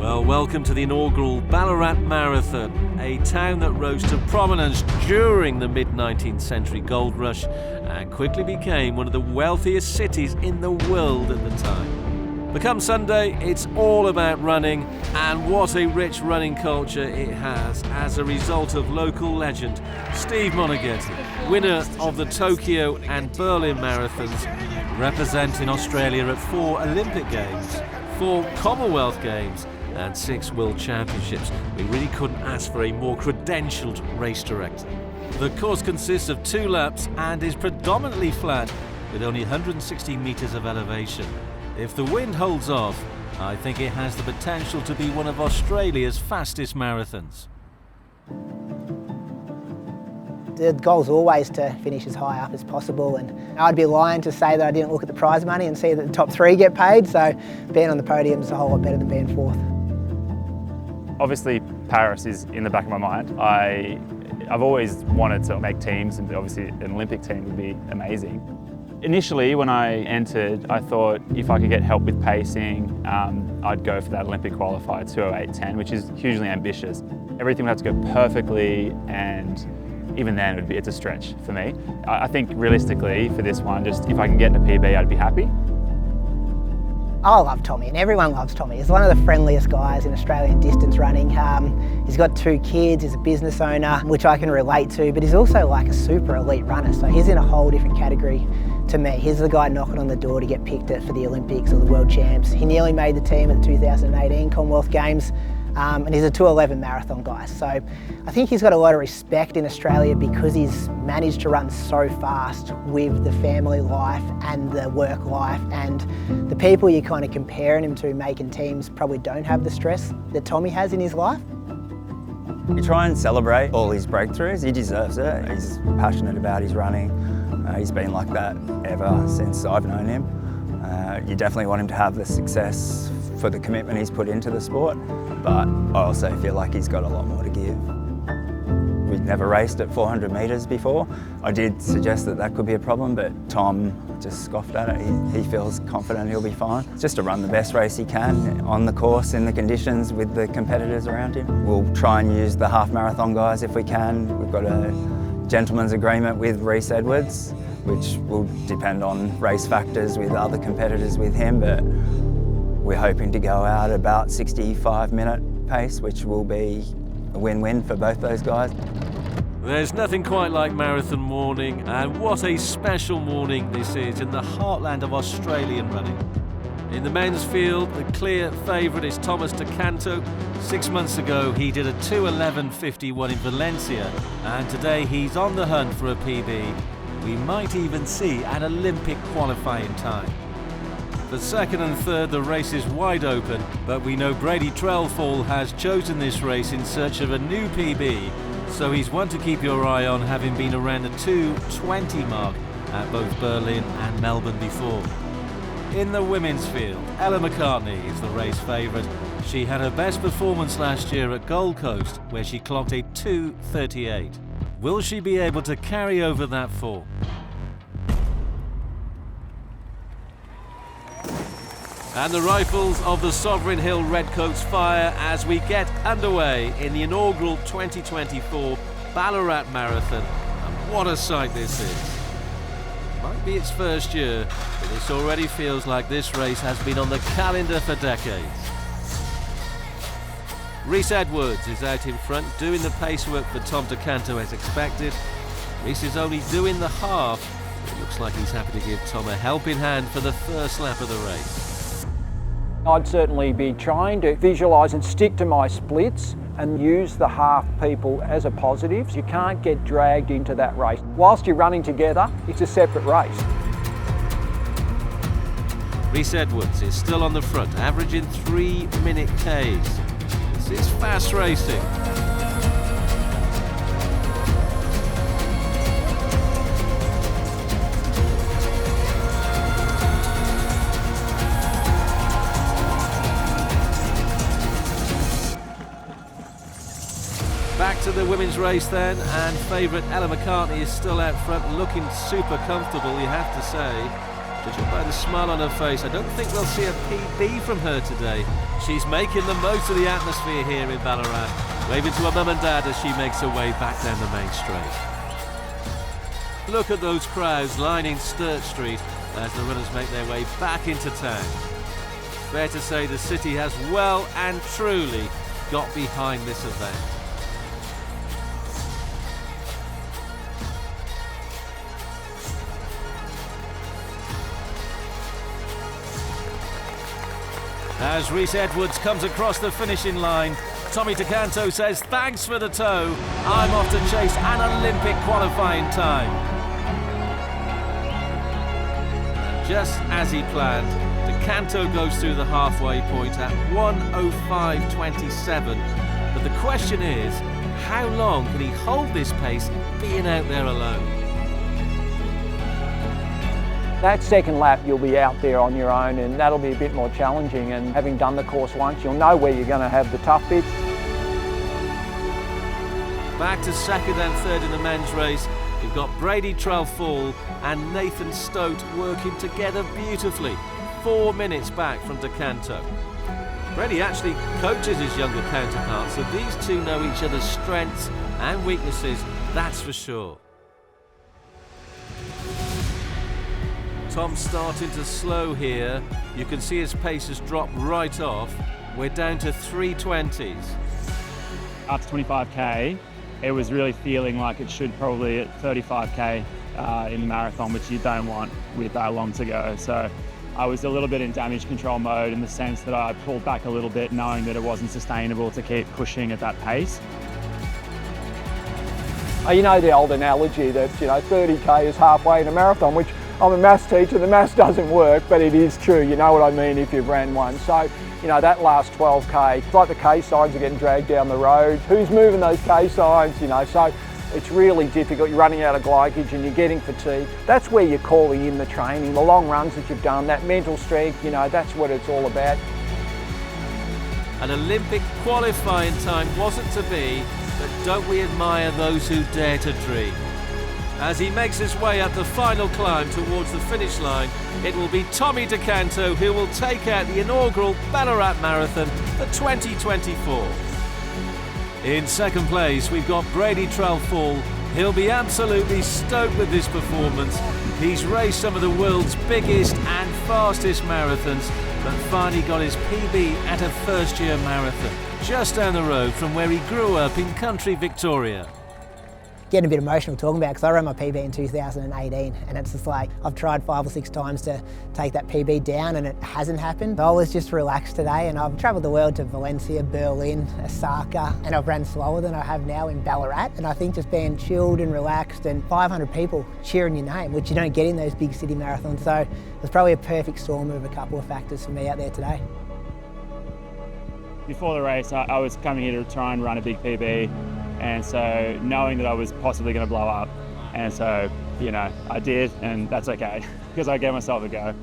Well, welcome to the inaugural Ballarat Marathon, a town that rose to prominence during the mid-19th century gold rush and quickly became one of the wealthiest cities in the world at the time. But come Sunday, it's all about running, and what a rich running culture it has as a result of local legend Steve Moneghetti, winner of the Tokyo and Berlin marathons, representing Australia at 4 Olympic Games, 4 Commonwealth Games and 6 World Championships. We really couldn't ask for a more credentialed race director. The course consists of 2 laps and is predominantly flat with only 160 metres of elevation. If the wind holds off, I think it has the potential to be one of Australia's fastest marathons. The goal's always to finish as high up as possible, and I'd be lying to say that I didn't look at the prize money and see that the top 3 get paid, so being on the podium is a whole lot better than being 4th. Obviously Paris is in the back of my mind. I've always wanted to make teams, and obviously an Olympic team would be amazing. Initially, when I entered, I thought if I could get help with pacing, I'd go for that Olympic qualifier 2:08:10, which is hugely ambitious. Everything would have to go perfectly, and even then it's a stretch for me. I think realistically for this one, just if I can get in a PB, I'd be happy. I love Tommy, and everyone loves Tommy. He's one of the friendliest guys in Australian distance running. He's got 2 kids, he's a business owner, which I can relate to, but he's also like a super elite runner, so he's in a whole different category to me. He's the guy knocking on the door to get picked for the Olympics or the World Champs. He nearly made the team at the 2018 Commonwealth Games, and he's a 2:11 marathon guy. So I think he's got a lot of respect in Australia because he's managed to run so fast with the family life and the work life, and the people you're kind of comparing him to making teams probably don't have the stress that Tommy has in his life. We try and celebrate all his breakthroughs. He deserves it. He's passionate about his running. He's been like that ever since I've known him. You definitely want him to have the success for the commitment he's put into the sport, but I also feel like he's got a lot more to give. We've never raced at 400 metres before. I did suggest that could be a problem, but Tom just scoffed at it. He feels confident he'll be fine. Just to run the best race he can on the course, in the conditions, with the competitors around him. We'll try and use the half marathon guys if we can. We've got a gentleman's agreement with Rhys Edwards, which will depend on race factors with other competitors with him, but we're hoping to go out about 65-minute pace, which will be a win-win for both those guys. There's nothing quite like marathon morning, and what a special morning this is in the heartland of Australian running. In the men's field, the clear favourite is Thomas Do Canto. 6 months ago, he did a 2:11:51 in Valencia, and today he's on the hunt for a PB. We might even see an Olympic qualifying time. For second and third, the race is wide open, but we know Brady Trelfall has chosen this race in search of a new PB, so he's one to keep your eye on, having been around the 2:20 mark at both Berlin and Melbourne before. In the women's field, Ella McCartney is the race favourite. She had her best performance last year at Gold Coast, where she clocked a 2:38. Will she be able to carry over that form? And the rifles of the Sovereign Hill Redcoats fire as we get underway in the inaugural 2024 Ballarat Marathon. And what a sight this is. It might be its first year, but this already feels like this race has been on the calendar for decades. Rhys Edwards is out in front, doing the pace work for Tom Do Canto as expected. Rhys is only doing the half. It looks like he's happy to give Tom a helping hand for the first lap of the race. I'd certainly be trying to visualise and stick to my splits and use the half people as a positive. You can't get dragged into that race. Whilst you're running together, it's a separate race. Rhys Edwards is still on the front, averaging 3-minute Ks. This is fast racing. Back to the women's race then, and favourite Ella McCartney is still out front, looking super comfortable, you have to say. Judging by the smile on her face, I don't think we'll see a PB from her today. She's making the most of the atmosphere here in Ballarat, waving to her mum and dad as she makes her way back down the main straight. Look at those crowds lining Sturt Street as the runners make their way back into town. Fair to say the city has well and truly got behind this event. As Rhys Edwards comes across the finishing line, Tommy Do Canto says, "Thanks for the tow. I'm off to chase an Olympic qualifying time." And just as he planned, Do Canto goes through the halfway point at 1:05.27. But the question is, how long can he hold this pace being out there alone? That second lap you'll be out there on your own, and that'll be a bit more challenging, and having done the course once you'll know where you're going to have the tough bits. Back to second and third in the men's race, we've got Brady Trelfall and Nathan Stote working together beautifully, 4 minutes back from Do Canto. Brady actually coaches his younger counterpart, so these two know each other's strengths and weaknesses, that's for sure. Tom's starting to slow here. You can see his pace has dropped right off. We're down to 3:20s. After 25k, it was really feeling like it should probably at 35k in the marathon, which you don't want with that long to go. So I was a little bit in damage control mode in the sense that I pulled back a little bit, knowing that it wasn't sustainable to keep pushing at that pace. You know the old analogy that 30k is halfway in a marathon, which I'm a maths teacher, the maths doesn't work, but it is true, you know what I mean if you've ran one. So, that last 12k, it's like the K signs are getting dragged down the road. Who's moving those K signs, so it's really difficult. You're running out of glycogen, you're getting fatigued. That's where you're calling in the training, the long runs that you've done, that mental strength, that's what it's all about. An Olympic qualifying time wasn't to be, but don't we admire those who dare to dream? As he makes his way up the final climb towards the finish line, it will be Tommy Do Canto who will take out the inaugural Ballarat Marathon for 2024. In second place, we've got Brady Trelfall. He'll be absolutely stoked with this performance. He's raced some of the world's biggest and fastest marathons, but finally got his PB at a first-year marathon, just down the road from where he grew up in country Victoria. Getting a bit emotional talking about it because I ran my PB in 2018, and it's just like I've tried 5 or 6 times to take that PB down and it hasn't happened. I was just relaxed today, and I've travelled the world to Valencia, Berlin, Osaka, and I've ran slower than I have now in Ballarat, and I think just being chilled and relaxed and 500 people cheering your name, which you don't get in those big city marathons, so it was probably a perfect storm of a couple of factors for me out there today. Before the race, I was coming here to try and run a big PB. And so knowing that I was possibly going to blow up, and so I did, and that's okay because I gave myself a go.